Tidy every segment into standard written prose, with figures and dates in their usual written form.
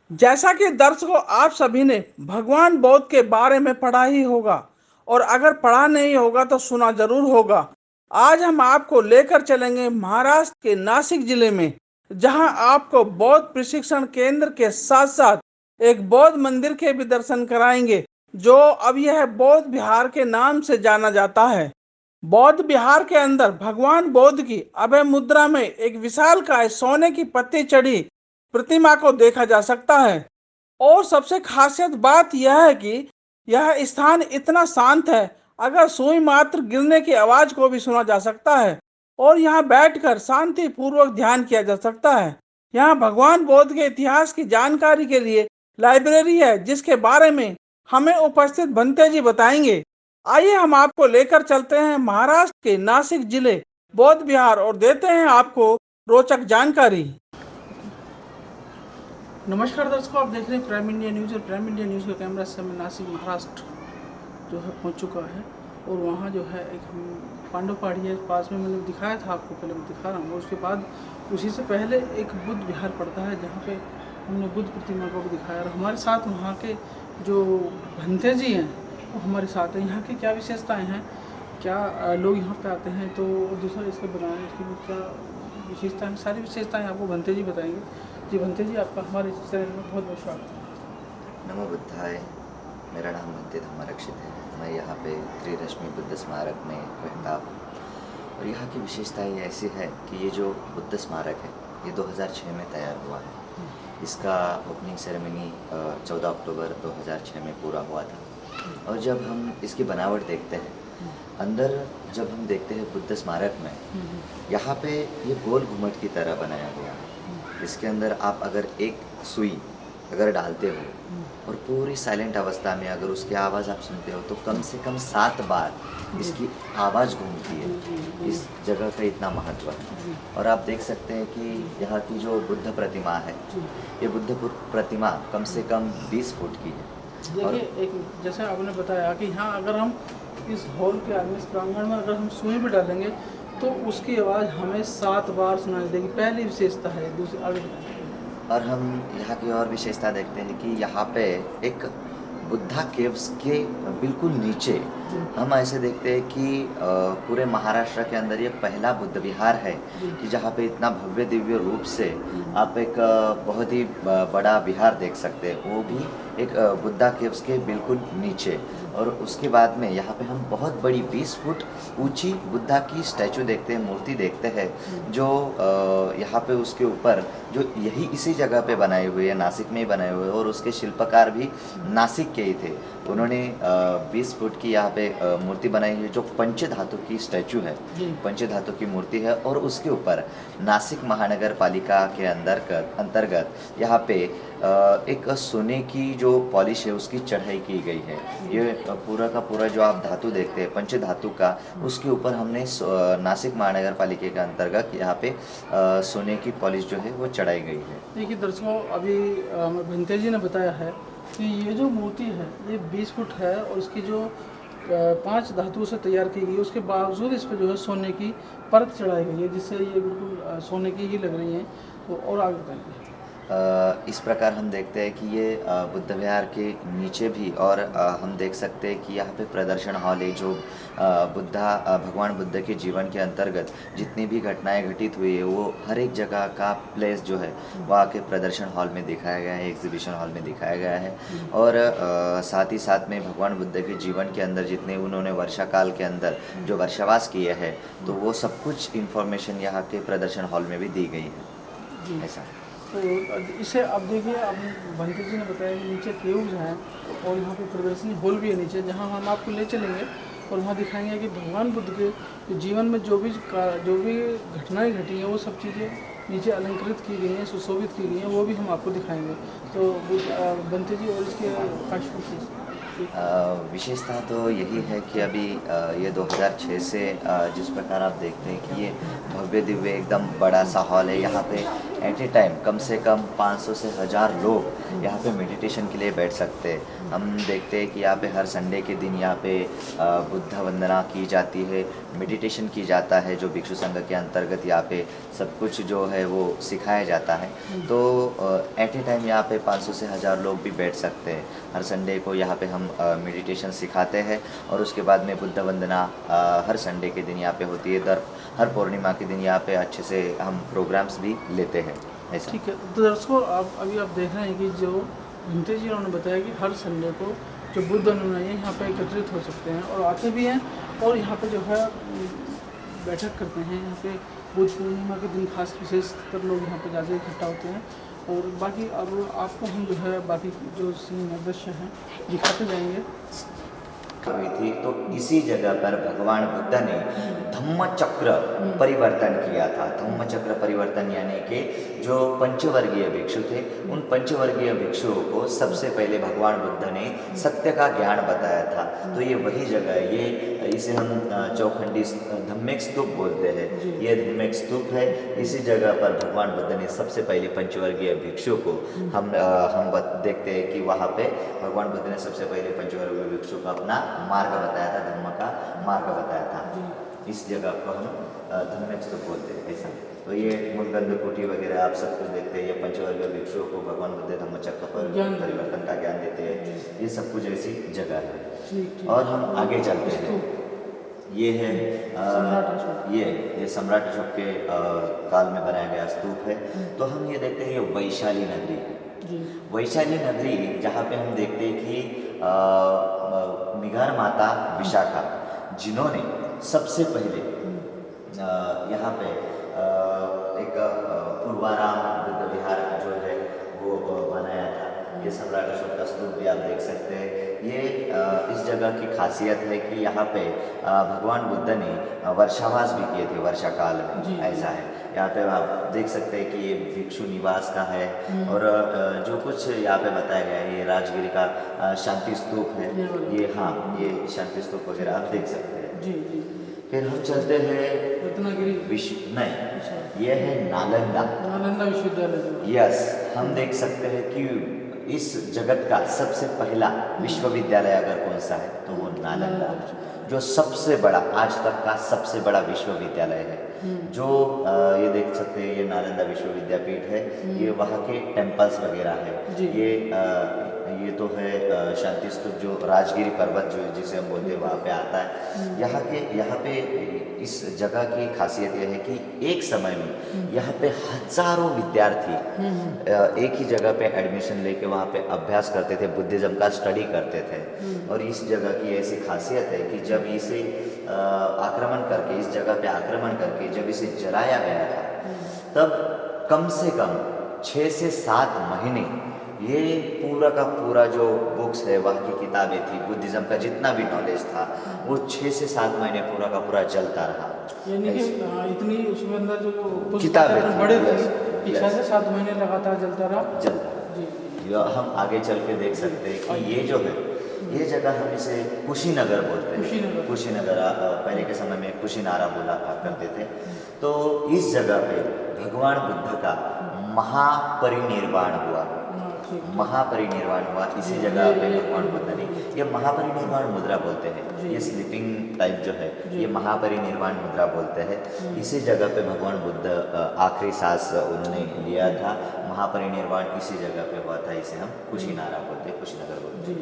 जैसा कि दर्शकों आप सभी ने भगवान बौद्ध के बारे में पढ़ा ही होगा और अगर पढ़ा नहीं होगा तो सुना जरूर होगा। आज हम आपको लेकर चलेंगे महाराष्ट्र के नासिक जिले में, जहां आपको बौद्ध प्रशिक्षण केंद्र के साथ साथ एक बौद्ध मंदिर के भी दर्शन कराएंगे, जो अब यह बौद्ध विहार के नाम से जाना जाता है। बौद्ध विहार के अंदर भगवान बौद्ध की अभय मुद्रा में एक विशालकाय सोने की पत्ती चढ़ी प्रतिमा को देखा जा सकता है। और सबसे खासियत बात यह है कि यह स्थान इतना शांत है, अगर सुई मात्र गिरने की आवाज को भी सुना जा सकता है और यहाँ बैठकर शांति पूर्वक ध्यान किया जा सकता है। यहाँ भगवान बौद्ध के इतिहास की जानकारी के लिए लाइब्रेरी है, जिसके बारे में हमें उपस्थित भंते जी बताएंगे। आइए हम आपको लेकर चलते हैं महाराष्ट्र के नासिक जिले बौद्ध विहार और देते हैं आपको रोचक जानकारी। नमस्कार दर्शकों, आप देख रहे हैं प्राइम इंडिया न्यूज़ और प्राइम इंडिया न्यूज़ के कैमरा से मैं नासिक महाराष्ट्र जो है पहुंच चुका है। और वहाँ जो है एक हम पांडव पहाड़ी है पास में, मैंने दिखाया था आपको, पहले मैं दिखा रहा हूँ। उसके बाद उसी से पहले एक बुद्ध विहार पड़ता है, जहाँ पे हमने बुद्ध प्रतिमा को भी दिखाया। और हमारे साथ वहाँ के जो भंते जी हैं वो हमारे साथ हैं। यहाँ की क्या विशेषताएँ हैं, क्या लोग यहाँ पे आते हैं, तो दूसरा इसके बनाने की क्या विशेषताएँ, सारी विशेषताएँ आपको भंते जी बताएंगे। जी भंते जी, आपका हमारे चैनल में बहुत बहुत स्वागत है। नमो बुद्धाय। मेरा नाम भंते धम्मरक्षित है। मैं यहाँ पे त्रिरश्मि बुद्ध स्मारक में रहता हूँ और यहाँ की विशेषताएँ ऐसी है कि ये जो बुद्ध स्मारक है ये 2006 में तैयार हुआ है। इसका ओपनिंग सेरेमनी 14 अक्टूबर 2006 में पूरा हुआ था। और जब हम इसकी बनावट देखते हैं, अंदर जब हम देखते हैं बुद्ध स्मारक में, यहाँ पे ये गोल घुमट की तरह बनाया गया है। इसके अंदर आप अगर एक सुई अगर डालते हो और पूरी साइलेंट अवस्था में अगर उसकी आवाज़ आप सुनते हो तो कम से कम 7 बार इसकी आवाज़ घूमती है। इस जगह का इतना महत्व है। और आप देख सकते हैं कि यहाँ की जो बुद्ध प्रतिमा है, ये बुद्ध प्रतिमा कम से कम 20 फुट की है। और देखिए, एक जैसे आपने बताया कि यहाँ अगर हम इस हॉल के आगे, इस प्रांगण में अगर हम सुई भी डालेंगे तो उसकी आवाज़ हमें 7 बार सुनाई देगी। पहली विशेषता है। दूसरी आगे बताएं। और हम यहाँ की और विशेषता देखते हैं कि यहाँ पे एक बुद्धा केव्स के बिल्कुल नीचे हम ऐसे देखते हैं कि पूरे महाराष्ट्र के अंदर ये पहला बुद्ध विहार है कि जहाँ पे इतना भव्य दिव्य रूप से आप एक बहुत ही बड़ा विहार देख सकते हैं, वो भी एक बुद्धा केव्स के बिल्कुल नीचे। और उसके बाद में यहाँ पे हम बहुत बड़ी 20 फुट ऊंची बुद्धा की स्टैचू देखते हैं, मूर्ति देखते हैं, जो यहाँ पे उसके ऊपर जो यही इसी जगह पे बनाए हुए हैं, नासिक में ही बनाए हुए हैं। और उसके शिल्पकार भी नासिक के ही थे। उन्होंने 20 फुट की यहाँ पे मूर्ति बनाई है, जो पंच धातु की स्टैचू है, पंच धातु की मूर्ति है। और उसके ऊपर नासिक महानगर पालिका के अंतर्गत यहाँ पे एक सोने की जो पॉलिश है उसकी चढ़ाई की गई है। ये पूरा का पूरा जो आप धातु देखते हैं पंच धातु का, उसके ऊपर हमने नासिक महानगर पालिका के अंतर्गत यहाँ पे सोने की पॉलिश जो है वो चढ़ाई गई है। देखिए दर्शकों, अभी भंते जी ने बताया है कि ये जो मूर्ति है ये 20 फुट है और इसकी जो 5 धातुओं से तैयार की गई है, उसके बावजूद इस पर जो है सोने की परत चढ़ाई गई है, जिससे ये बिल्कुल सोने की ही लग रही हैं। तो और आगे बताएंगे। इस प्रकार हम देखते हैं कि ये बुद्ध विहार के नीचे भी और हम देख सकते हैं कि यहाँ पे प्रदर्शन हॉल है, जो भगवान बुद्ध के जीवन के अंतर्गत जितनी भी घटनाएं घटित हुई है वो हर एक जगह का प्लेस जो है वहाँ के प्रदर्शन हॉल में दिखाया गया है, एग्जीबिशन हॉल में दिखाया गया है। और साथ ही साथ में भगवान बुद्ध के जीवन के अंदर जितने उन्होंने वर्षा काल के अंदर जो वर्षावास किए हैं, तो वो सब कुछ इन्फॉर्मेशन यहाँ के प्रदर्शन हॉल में भी दी गई है। ऐसा तो इसे अब देखिए, अब भंते जी ने बताया कि नीचे केव्स हैं और यहाँ पे प्रदर्शनी हॉल भी है नीचे, जहाँ हम आपको ले चलेंगे और वहाँ दिखाएंगे कि भगवान बुद्ध के जीवन में जो भी घटनाएं घटी हैं वो सब चीज़ें नीचे अलंकृत की गई हैं, सुशोभित की गई हैं, वो भी हम आपको दिखाएंगे। तो भंते जी, और इसके खास विशेषता तो यही है कि अभी ये 2006 से जिस प्रकार आप देखते हैं कि ये भव्य दिव्य एकदम बड़ा सा हॉल है, यहाँ पे एट ए टाइम कम से कम 500 से 1000 लोग यहाँ पे मेडिटेशन के लिए बैठ सकते हैं। हम देखते हैं कि यहाँ पे हर संडे के दिन यहाँ पे बुद्ध वंदना की जाती है, मेडिटेशन की जाता है, जो भिक्षु संघ के अंतर्गत यहाँ पे सब कुछ जो है वो सिखाया जाता है। तो एट ए टाइम यहाँ पे 500 से 1000 लोग भी बैठ सकते हैं। हर संडे को यहाँ पे हम मेडिटेशन सिखाते हैं और उसके बाद में बुद्ध वंदना हर संडे के दिन यहाँ पे होती है। हर पूर्णिमा के दिन यहाँ पे अच्छे से हम प्रोग्राम्स भी लेते हैं ऐसा। ठीक है, तो दर्शकों अभी आप देख रहे हैं कि जो विंटेज जी उन्होंने बताया कि हर संडे को जो बुद्ध अनुयायी हैं यहाँ पे एकत्रित हो सकते हैं और आते भी हैं और यहाँ पे जो है बैठक करते हैं। यहाँ पे बुद्ध पूर्णिमा के दिन खास विशेष कर लोग यहाँ पे ज़्यादा इकट्ठा होते हैं। और बाकी अब आपको हम जो है बाकी जो सीन दृश्य हैं दिखाते जाएंगे। हुई थी तो इसी जगह पर भगवान बुद्ध ने धम्म चक्र परिवर्तन किया था। धम्म चक्र परिवर्तन यानी कि जो पंचवर्गीय भिक्षु थे, उन पंचवर्गीय भिक्षुओं को सबसे पहले भगवान बुद्ध ने सत्य का ज्ञान बताया था। तो ये वही जगह है, ये इसे हम चौखंडी धम्मिक स्तूप बोलते हैं। ये धम्मिक स्तूप है। इसी जगह पर भगवान बुद्ध ने सबसे पहले पंचवर्गीय भिक्षु को हम देखते हैं कि वहाँ पे भगवान बुद्ध ने सबसे पहले पंचवर्गीय भिक्षु को अपना मार्ग बताया था, धम्म का मार्ग बताया था। इस जगह को हम धम्मिक स्तूप बोलते हैं ऐसा। तो ये मूलगंध कोटी वगैरह आप सब कुछ देखते हैं। ये पंचवर्गीय भिक्षुओं को भगवान बुद्ध धम्म चक्र पर परिवर्तन का ज्ञान देते हैं। ये सब कुछ ऐसी जगह है। और हम आगे चलते हैं। ये है ये सम्राट अशोक के काल में बनाया गया स्तूप है। तो हम ये देखते हैं ये वैशाली नगरी। वैशाली नगरी जहाँ पे हम देखते हैं कि मिगार माता विशाखा जिन्होंने सबसे पहले यहाँ पे एक पूर्वाराम बुद्ध विहार जो है वो बनाया था। ये सम्राट अशोक का स्तूप भी आप देख सकते हैं। ये इस जगह की खासियत है कि यहाँ पे भगवान बुद्ध ने वर्षावास भी किए थे वर्षा काल में ऐसा है। यहाँ पे आप देख सकते हैं कि ये भिक्षु निवास का है और जो कुछ यहाँ पे बताया गया है ये राजगिरी का शांति स्तूप है। ये हाँ ये शांति स्तूप वगैरह आप देख सकते हैं। फिर हम चलते हैं रत्नागिरी नहीं, ये है नालंदा विश्वविद्यालय। यस, हम देख सकते हैं कि इस जगत का सबसे पहला विश्वविद्यालय अगर कौन सा है तो वो नालंदा, जो सबसे बड़ा आज तक का सबसे बड़ा विश्वविद्यालय है। जो ये देख सकते हैं ये नालंदा विश्वविद्यापीठ है। ये वहाँ के टेम्पल्स वगैरह है। ये तो है शांति स्तूप जो राजगिरी पर्वत जो जिसे हम बोलते हैं वहाँ पे आता है। यहाँ पे इस जगह की खासियत यह है कि एक समय में यहाँ पे हजारों विद्यार्थी एक ही जगह पे एडमिशन लेके वहाँ पे अभ्यास करते थे, बुद्धिज्म का स्टडी करते थे। और इस जगह की ऐसी खासियत है कि जब इसे आक्रमण करके इस जगह पे आक्रमण करके जब इसे जलाया गया था तब कम से कम 6 से 7 महीने ये पूरा का पूरा जो बुक्स है वहाँ की किताबें थी, बुद्धिज्म का जितना भी नॉलेज था वो 6 से 7 महीने पूरा का पूरा जलता रहा। यानी कि इतनी उसमें अंदर जो किताबें बड़े थे 6 से 7 महीने लगातार जलता रहा। हम आगे चल के देख सकते हैं कि ये जो है ये जगह हम इसे कुशीनगर बोलते हैं। कुशीनगर पहले के समय में कुशीनारा बोला करते थे। तो इस जगह पे भगवान बुद्ध का महापरिनिर्वाण हुआ। इसी जगह पे भगवान बुद्ध ने ये महापरिनिर्वाण मुद्रा बोलते हैं। ये स्लीपिंग टाइप जो है ये महापरिनिर्वाण मुद्रा बोलते हैं। इसी जगह पे भगवान बुद्ध आखिरी सांस उन्होंने लिया था। महापरिनिर्वाण इसी जगह पे हुआ था। इसे हम कुशीनारा बोलते हैं, कुशीनगर बोलते हैं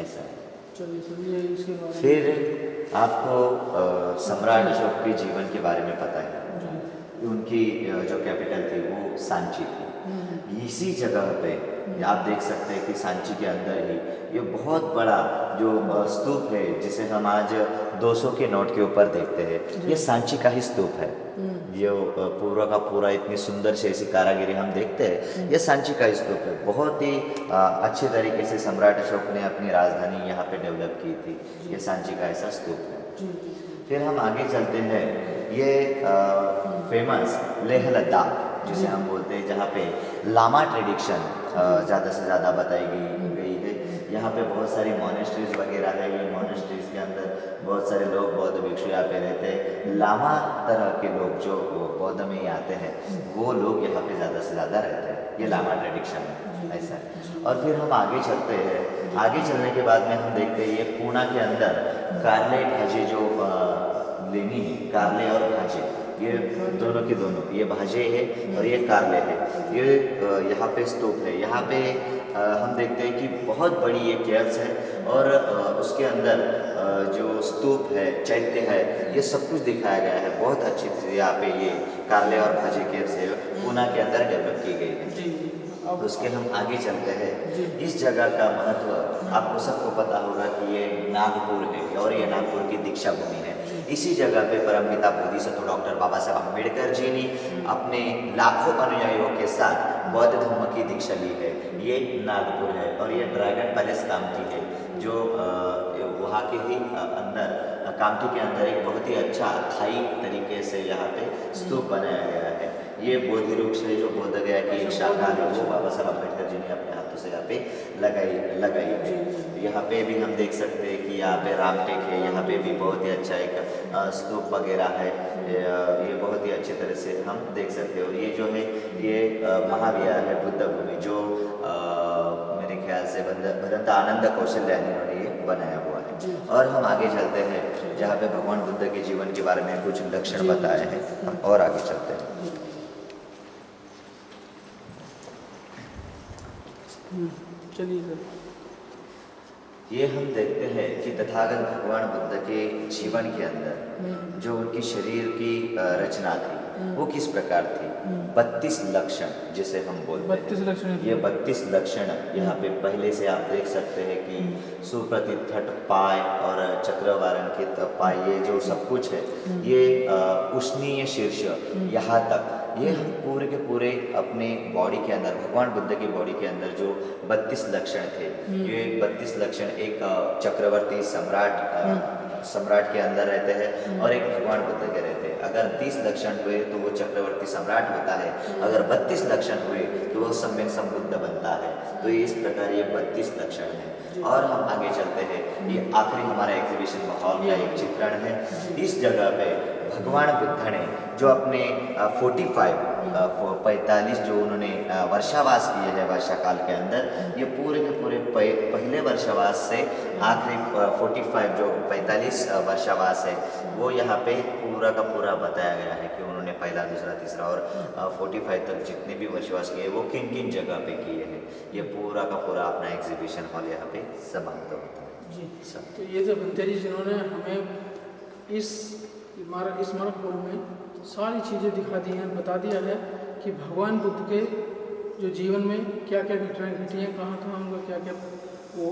ऐसा है। फिर आपको सम्राट अशोक के जीवन के बारे में पता है। उनकी जो कैपिटल थी वो सांची थी। इसी जगह पे आप देख सकते हैं कि सांची के अंदर ही ये बहुत बड़ा जो स्तूप है जिसे हम आज 200 के नोट के ऊपर देखते हैं, ये सांची का ही स्तूप है। ये पूरा का पूरा इतनी सुंदर से ऐसी कारागिरी हम देखते हैं, ये सांची का स्तूप है। बहुत ही अच्छे तरीके से सम्राट अशोक ने अपनी राजधानी यहाँ पे डेवलप की थी। ये सांची का ऐसा स्तूप है। फिर हम आगे चलते हैं। ये फेमस लेह लद्दाख जिसे हम बोलते हैं, जहाँ पे लामा ट्रेडिशन ज़्यादा से ज़्यादा बताई गई है। यहाँ पे बहुत सारी मॉनेस्ट्रीज वगैरह है। ये मॉनेस्ट्रीज के अंदर बहुत सारे लोग बौद्ध भिक्षु यहाँ पे रहते हैं। लामा तरह के लोग जो बौद्ध में ही आते हैं वो लोग यहाँ पे ज़्यादा से ज़्यादा रहते हैं। ये लामा ट्रेडिशन है ऐसा है। और फिर हम आगे चलते हैं। आगे चलने के बाद में हम देखते हैं ये पूना के अंदर कारले भाजे जो लेनी है, कारले और भाजे ये दोनों के दोनों, ये भाजे है और ये कारले है। ये यहाँ पे स्तूप है। यहाँ पे हम देखते हैं कि बहुत बड़ी ये केव्स है और उसके अंदर जो स्तूप है, चैत्य है, ये सब कुछ दिखाया गया है। बहुत अच्छी चीज़ यहाँ पे ये कारले और भाजे केव्स है पूना के अंदर डेवलप की गई है। अब उसके हम आगे चलते हैं। इस जगह का महत्व आपको सबको पता होगा कि ये नागपुर है और ये नागपुर की दीक्षा भूमि है। इसी जगह पे परमपिता बोधिसत्व डॉक्टर बाबा साहब अम्बेडकर जी ने अपने लाखों अनुयायियों के साथ बौद्ध धर्म की दीक्षा ली है। ये नागपुर है और ये ड्रैगन पैलेस कामठी है जो वहाँ के ही अंदर कामठी के अंदर एक बहुत ही अच्छा थाई तरीके से यहाँ पे स्तूप बनाया गया है। ये बोधि वृक्ष है जो बोध गया की एक शाखा है वो बाबा साहब अम्बेडकर जी ने अपने हाथों से यहाँ पे लगाई है। यहाँ पे भी हम देख सकते हैं कि यहाँ पे रामटेक है। यहाँ पे भी बहुत ही अच्छा एक स्तूप वगैरह है। ये बहुत ही अच्छी तरह से हम देख सकते हो। ये जो है ये महाविहार है बुद्ध भूमि जो मेरे ख्याल से भदंत आनंद कौशल्यानी ने ये बनाया हुआ है। और हम आगे चलते हैं जहाँ पे भगवान बुद्ध के जीवन के बारे में कुछ लक्षण बताए हैं। हम और आगे चलते हैं। चलिए सर। ये हम देखते हैं कि तथागत भगवान बुद्ध के जीवन के अंदर जो उनकी शरीर की रचना थी वो किस प्रकार थी। 32 लक्षण जिसे हम बोलते हैं। 32 लक्षण। ये 32 लक्षण यहाँ पे पहले से आप देख सकते हैं कि सुप्रतिथट पाय और चक्रवारांकित पाय ये जो सब कुछ है ये उष्णीय शीर्ष यहाँ तक ये हम पूरे के पूरे अपने बॉडी के अंदर भगवान बुद्ध की बॉडी के अंदर जो 32 लक्षण थे ये 32 लक्षण एक चक्रवर्ती सम्राट के अंदर रहते हैं और एक भगवान बुद्ध के रहते हैं। अगर 30 लक्षण हुए तो वो चक्रवर्ती सम्राट होता है। अगर 32 लक्षण हुए तो वो सम्यक संबुद्ध बनता है। तो इस प्रकार ये 32 लक्षण है। और हम आगे चलते हैं। ये आखिरी हमारा एग्जीबिशन माहौल का एक चित्रण है। इस जगह पे भगवान बुद्ध ने जो अपने 45 जो उन्होंने वर्षावास किए हैं वर्षा काल के अंदर, ये पूरे के पूरे पहले वर्षावास से आखिरी 45 वर्षावास है वो यहाँ पे पूरा का पूरा बताया गया है कि उन्होंने पहला दूसरा तीसरा और 45 तक जितने भी वर्षावास किए वो किन किन जगह पे किए हैं। ये पूरा का पूरा अपना एग्जीबिशन हॉल यहाँ पे समाप्त होता है जी। तो ये जो बंते जी जिन्होंने हमें इस स्मारक हॉल में सारी चीज़ें दिखा दी हैं, बता दिया है कि भगवान बुद्ध के जो जीवन में क्या क्या घटनाएँ घटी हैं, कहाँ कहाँ उनका क्या क्या वो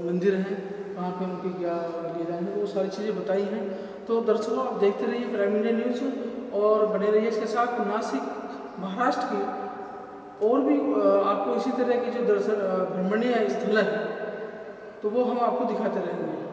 मंदिर हैं, कहाँ पे उनकी क्या लीलाएँ हैं, वो सारी चीज़ें बताई हैं। तो दर्शकों आप देखते रहिए प्राइम इंडिया न्यूज़ और बने रहिए इसके साथ। नासिक महाराष्ट्र की और भी आपको इसी तरह की जो दर्शन भ्रमणीय स्थल है तो वो हम आपको दिखाते रहेंगे।